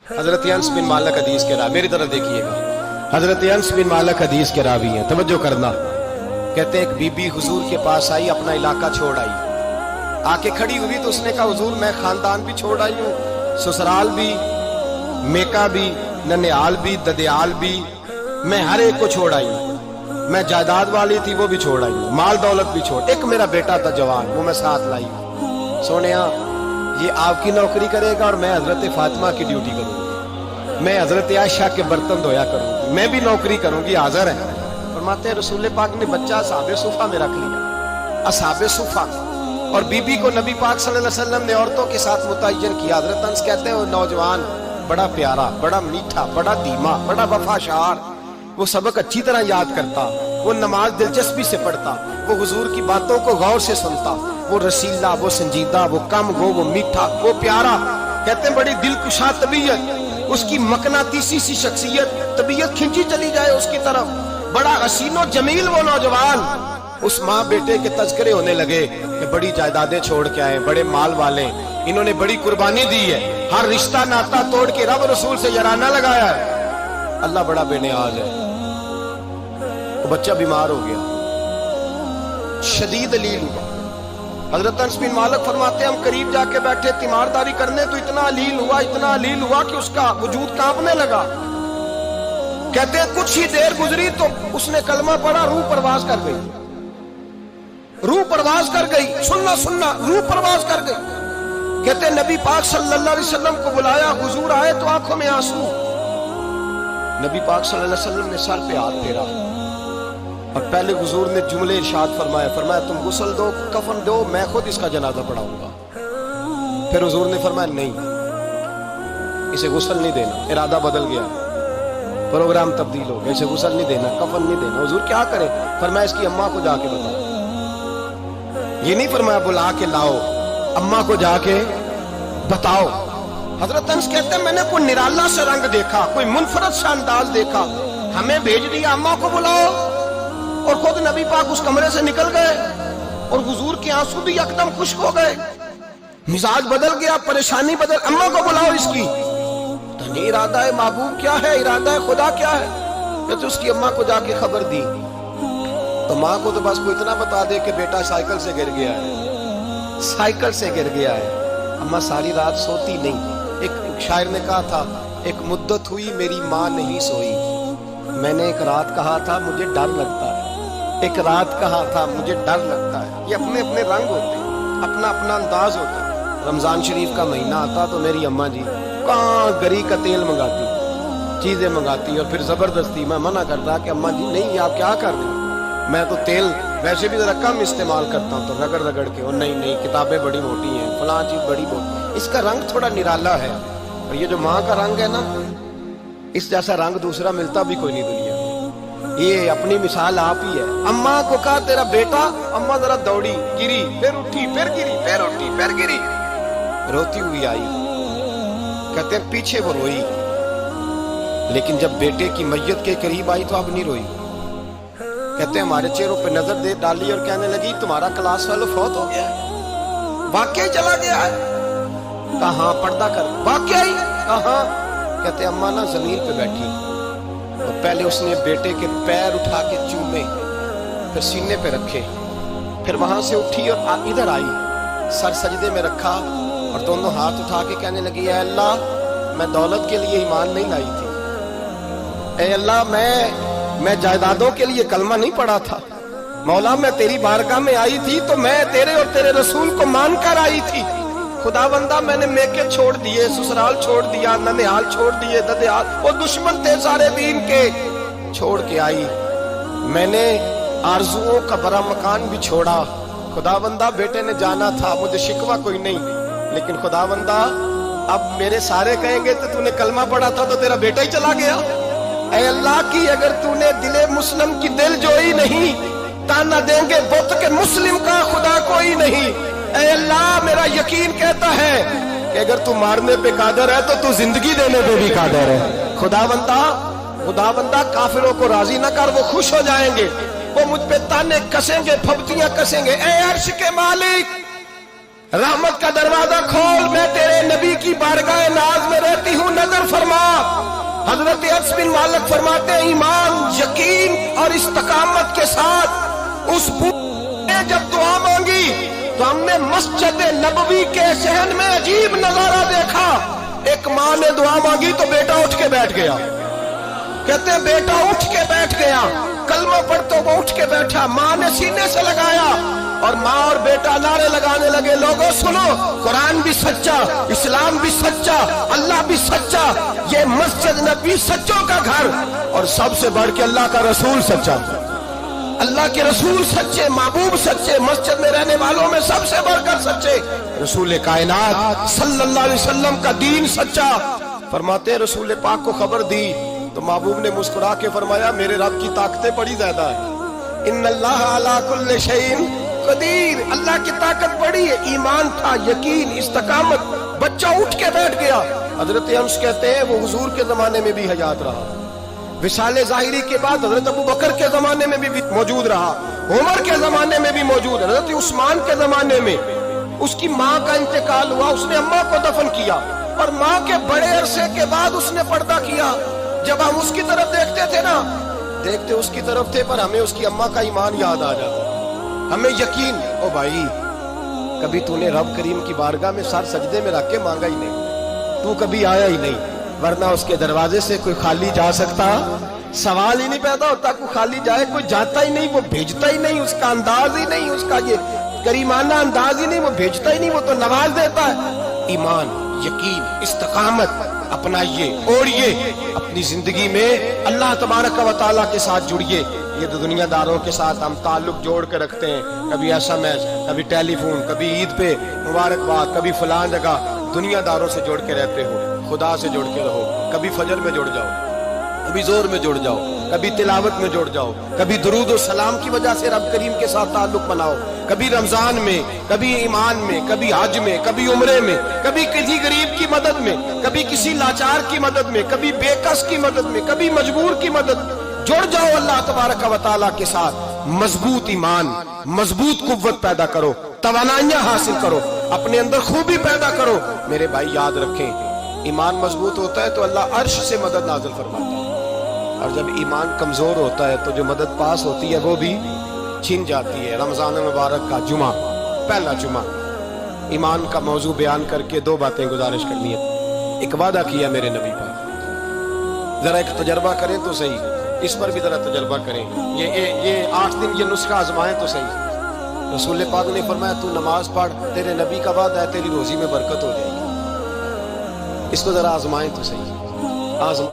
حضرت انس بن مالک حدیث کے راوی، میری طرف دیکھیے گا، حضرت انس بن مالک حدیث کے راوی ہیں، توجہ کرنا۔ کہتے ہیں ایک بی بی حضور کے پاس آئی، اپنا علاقہ چھوڑ آئی، آ کے کھڑی ہوئی تو اس نے کہا حضور میں خاندان بھی چھوڑ آئی ہوں، سسرال بھی، میکا بھی، ننیال بھی، ددیال بھی، میں ہر ایک کو چھوڑ آئی ہوں، میں جائیداد والی تھی وہ بھی چھوڑ آئی ہوں، مال دولت بھی چھوڑ، ایک میرا بیٹا تھا جوان وہ میں ساتھ لائی ہوں۔ سونیا یہ آپ کی نوکری کرے گا اور میں حضرت فاطمہ کی ڈیوٹی کروں گی، میں حضرت عائشہ کے برتن دھویا کروں گی، میں بھی نوکری کروں گی، حاضر ہے۔ فرماتے ہیں رسول پاک نے بچہ اصحاب صفہ میں رکھ لیا، اصحاب صفہ، اور بی بی کو نبی پاک صلی اللہ علیہ وسلم نے عورتوں کے ساتھ متعین کیا۔ حضرت انس کہتے ہیں وہ نوجوان بڑا پیارا، بڑا میٹھا، بڑا دھیما، بڑا وفاشار، وہ سبق اچھی طرح یاد کرتا، وہ نماز دلچسپی سے پڑھتا، وہ حضور کی باتوں کو غور سے سنتا، وہ رسیلا، وہ سنجیدہ، وہ کم گو، وہ میٹھا، وہ پیارا۔ کہتے ہیں بڑی دلکشا طبیعت، اس کی مقناطیسی سی شخصیت، طبیعت کھنچی چلی جائے اس کی طرف، بڑا حسین و جمیل وہ نوجوان۔ اس ماں بیٹے کے تذکرے ہونے لگے کہ بڑی جائیدادیں چھوڑ کے آئے، بڑے مال والے، انہوں نے بڑی قربانی دی ہے، ہر رشتہ ناتا توڑ کے رب رسول سے یارانہ لگایا ہے، اللہ بڑا بے نیاز ہے۔ وہ بچہ بیمار ہو گیا، شدید علیل ہوا۔ حضرت انس بن مالک فرماتے ہیں ہم قریب جا کے بیٹھے تیمارداری کرنے تو اتنا علیل ہوا، اتنا علیل ہوا کہ اس کا وجود کانپنے لگا۔ کہتے ہیں کچھ ہی دیر گزری تو اس نے کلمہ پڑھا، روح پرواز کر گئی، روح پرواز کر گئی، سننا روح پرواز کر گئی۔ کہتے ہیں نبی پاک صلی اللہ علیہ وسلم کو بلایا، حضور آئے تو آنکھوں میں آنسو۔ نبی پاک صلی اللہ علیہ وسلم نے سر پہ ہاتھ پھیرا اور پہلے حضور نے جملے ارشاد فرمایا تم غسل دو، کفن دو، میں خود اس کا جنازہ پڑھاؤں گا۔ پھر حضور نے فرمایا نہیں، اسے غسل نہیں دینا، ارادہ بدل گیا، پروگرام تبدیل ہو گیا، اسے غسل نہیں دینا، کفن نہیں دینا۔ حضور کیا کرے؟ فرمایا اس کی اماں کو جا کے بتاؤ۔ یہ نہیں فرمایا بلا کے لاؤ، اماں کو جا کے بتاؤ۔ حضرت انس کہتے ہیں میں نے کوئی نرالا سے رنگ دیکھا، کوئی منفرد سا انداز دیکھا، ہمیں بھیج دیا اماں کو بلاؤ، اور خود نبی پاک اس کمرے سے نکل گئے اور حضور کے آنسو بھی یکدم خشک ہو گئے، مزاج بدل گیا، پریشانی بدل، اماں کو بلاؤ اس کی۔ تو نہیں ارادہ ہے محبوب کیا ہے، ارادہ ہے خدا کیا ہے؟ کہتے اس کی اماں کو جا کے خبر دی تو ماں کو تو بس کوئی اتنا بتا دے کہ بیٹا سائیکل سے گر گیا ہے، سائیکل سے گر گیا ہے۔ اماں ساری رات سوتی نہیں۔ ایک شاعر نے کہا تھا ایک مدت ہوئی میری ماں نہیں سوئی، میں نے ایک رات کہا تھا مجھے ڈر لگتا ہے، ایک رات کہا تھا مجھے ڈر لگتا ہے۔ یہ اپنے اپنے رنگ ہوتے ہیں، اپنا اپنا انداز ہوتا ہے۔ رمضان شریف کا مہینہ آتا تو میری اماں جی کہاں گری کا تیل منگاتی، چیزیں منگاتی، اور پھر زبردستی میں منع کرتا کہ اماں جی نہیں آپ کیا کر رہی ہیں، میں تو تیل ویسے بھی ذرا کم استعمال کرتا ہوں، تو رگڑ رگڑ کے، اور نہیں کتابیں بڑی موٹی ہیں، فلاں چیز بڑی موٹی، اس کا رنگ تھوڑا نرالا ہے۔ اور یہ جو ماں کا رنگ ہے نا، اس جیسا رنگ دوسرا ملتا بھی کوئی نہیں دنیا میں۔ یہ اپنی مثال آپ ہی ہے۔ اماں کو کہا تیرا بیٹا، اماں ذرا دوڑی، گری، پھر اٹھی، پھر گری، پھر اٹھی، پھر گری، روتی ہوئی آئی۔ کہتے ہیں پیچھے وہ روئی، لیکن جب بیٹے کی میت کے قریب آئی تو اب نہیں روئی۔ کہتے ہیں ہمارے چہروں پہ نظر دے ڈالی اور کہنے لگی تمہارا کلاس فیلو فوت ہو گیا ہے، واقعی چلا گیا ہے؟ کہاں پردہ کر، واقعی کہاں؟ کہتے ہیں اماں نا زمین پہ بیٹھی اور پہلے اس نے بیٹے کے پیر اٹھا کے چومے، پھر سینے پہ رکھے، پھر وہاں سے اٹھی اور ادھر آئی، سر سجدے میں رکھا اور دونوں ہاتھ اٹھا کے کہنے لگی اے اللہ میں دولت کے لیے ایمان نہیں لائی تھی، اے اللہ میں جائیدادوں کے لیے کلمہ نہیں پڑھا تھا، مولا میں تیری بارگاہ میں آئی تھی تو میں تیرے اور تیرے رسول کو مان کر آئی تھی، خدا بندہ میں نے میکے چھوڑ دیے، سسرال چھوڑ دیا، ننیال چھوڑ دیے، ددیال، وہ دشمن تھے سارے دین کے، چھوڑ کے آئی، میں نے آرزوؤں کا بڑا مکان بھی چھوڑا، خدا بندہ بیٹے نے جانا تھا، مجھے شکوہ کوئی نہیں، لیکن خدا بندہ اب میرے سارے کہیں گے تو نے کلمہ پڑھا تھا تو تیرا بیٹا ہی چلا گیا۔ اے اللہ کی اگر تو نے دل مسلم کی دل جوئی نہیں، تانا دیں گے بت کے مسلم کا خدا کوئی نہیں۔ اے اللہ میرا یقین کہتا ہے کہ اگر تو مارنے پہ قادر ہے تو زندگی دینے پہ بھی قادر ہے۔ خدا بندہ کافروں کو راضی نہ کر، وہ خوش ہو جائیں گے، وہ مجھ پہ تانے کسیں گے، پھپتیاں کسیں گے۔ اے عرش کے مالک رحمت کا دروازہ کھول، میں تیرے نبی کی بارگاہ ناز میں رہتی ہوں، نظر فرما۔ حضرت انس بن مالک فرماتے ہیں ایمان، یقین اور استقامت کے ساتھ اس نے جب دعا مانگی تو ہم نے مسجد نبوی کے صحن میں عجیب نظارہ دیکھا. ایک ماں نے دعا مانگی تو بیٹا اٹھ کے بیٹھ گیا. کہتے ہیں بیٹا اٹھ کے بیٹھ گیا، کلمہ پڑھتے وہ اٹھ کے بیٹھا، ماں نے سینے سے لگایا اور ماں اور بیٹا نعرے لگانے لگے، لوگوں سنو، قرآن بھی سچا، اسلام بھی سچا، اللہ بھی سچا، یہ مسجد نبی سچوں کا گھر، اور سب سے بڑھ کے اللہ کا رسول سچا، اللہ کے رسول سچے، محبوب سچے، مسجد میں رہنے والوں میں سب سے بڑھ کر سچے، رسول کائنات صلی اللہ علیہ وسلم کا دین سچا. فرماتے ہیں رسول پاک کو خبر دی تو محبوب نے مسکرا کے فرمایا میرے رب کی طاقتیں بڑی زیادہ ہیں، ان اللہ علی کل شیء قدیر، اللہ کی طاقت بڑی ہے. ایمان تھا، یقین، استقامت، بچہ اٹھ کے بیٹھ گیا. حضرت انس کہتے ہیں وہ حضور کے زمانے میں بھی حیات رہا، وصال ظاہری کے بعد حضرت ابو بکر کے زمانے میں بھی موجود رہا، عمر کے زمانے میں بھی موجود، حضرت عثمان کے زمانے میں اس کی ماں کا انتقال ہوا، اس نے اماں کو دفن کیا اور ماں کے بڑے عرصے کے بعد اس نے پردہ کیا. جب ہم اس کی طرف دیکھتے تھے نا، دیکھتے اس کی طرف تھے پر ہمیں اس کی اماں کا ایمان یاد آ جاتا، ہمیں یقین. او بھائی، کبھی تو نے رب کریم کی بارگاہ میں سر سجدے میں رکھ کے مانگا ہی نہیں، تو کبھی آیا ہی نہیں، ورنہ اس کے دروازے سے کوئی خالی جا سکتا؟ سوال ہی نہیں پیدا ہوتا کوئی خالی جائے، کوئی جاتا ہی نہیں، وہ بھیجتا ہی نہیں، اس کا انداز ہی نہیں، اس کا یہ کریمانہ انداز ہی نہیں، وہ بھیجتا ہی نہیں، وہ تو نواز دیتا ہے. ایمان، یقین، استقامت اپنائیے، اوڑھیے اپنی زندگی میں، اللہ تبارک و تعالیٰ کے ساتھ جڑیے. یہ تو دنیا داروں کے ساتھ ہم تعلق جوڑ کے رکھتے ہیں، کبھی SMS، کبھی ٹیلی فون، کبھی عید پہ مبارکباد، کبھی فلاں جگہ. دنیا داروں سے جوڑ کے رہتے ہو، خدا سے جوڑ کے رہو. کبھی فجر میں جڑ جاؤ، کبھی زور میں جڑ جاؤ، کبھی تلاوت میں جڑ جاؤ، کبھی درود و سلام کی وجہ سے رب کریم کے ساتھ تعلق بناؤ، کبھی رمضان میں، کبھی ایمان میں، کبھی حج میں، کبھی عمرے میں، کبھی کسی غریب کی مدد میں، کبھی کسی لاچار کی مدد میں، کبھی بے کس کی مدد میں، کبھی مجبور کی مدد میں. جڑ جاؤ اللہ تبارک و تعالیٰ کے ساتھ. مضبوط ایمان، مضبوط قوت پیدا کرو، توانائیاں حاصل کرو، اپنے اندر خوبی پیدا کرو. میرے بھائی یاد رکھیں، ایمان مضبوط ہوتا ہے تو اللہ عرش سے مدد نازل فرماتا ہے، اور جب ایمان کمزور ہوتا ہے تو جو مدد پاس ہوتی ہے وہ بھی چھن جاتی ہے. رمضان مبارک کا جمعہ، پہلا جمعہ، ایمان کا موضوع بیان کر کے دو باتیں گزارش کرنی ہے. ایک وعدہ کیا میرے نبی پاک، ذرا ایک تجربہ کریں تو صحیح، اس پر بھی ذرا تجربہ کریں. یہ 8 دن یہ نسخہ آزمائیں تو صحیح. رسول پاک نے فرمایا تو نماز پڑھ، تیرے نبی کا وعدہ ہے تیری روزی میں برکت ہو جائے گی. اس کو ذرا آزمائیں تو صحیح.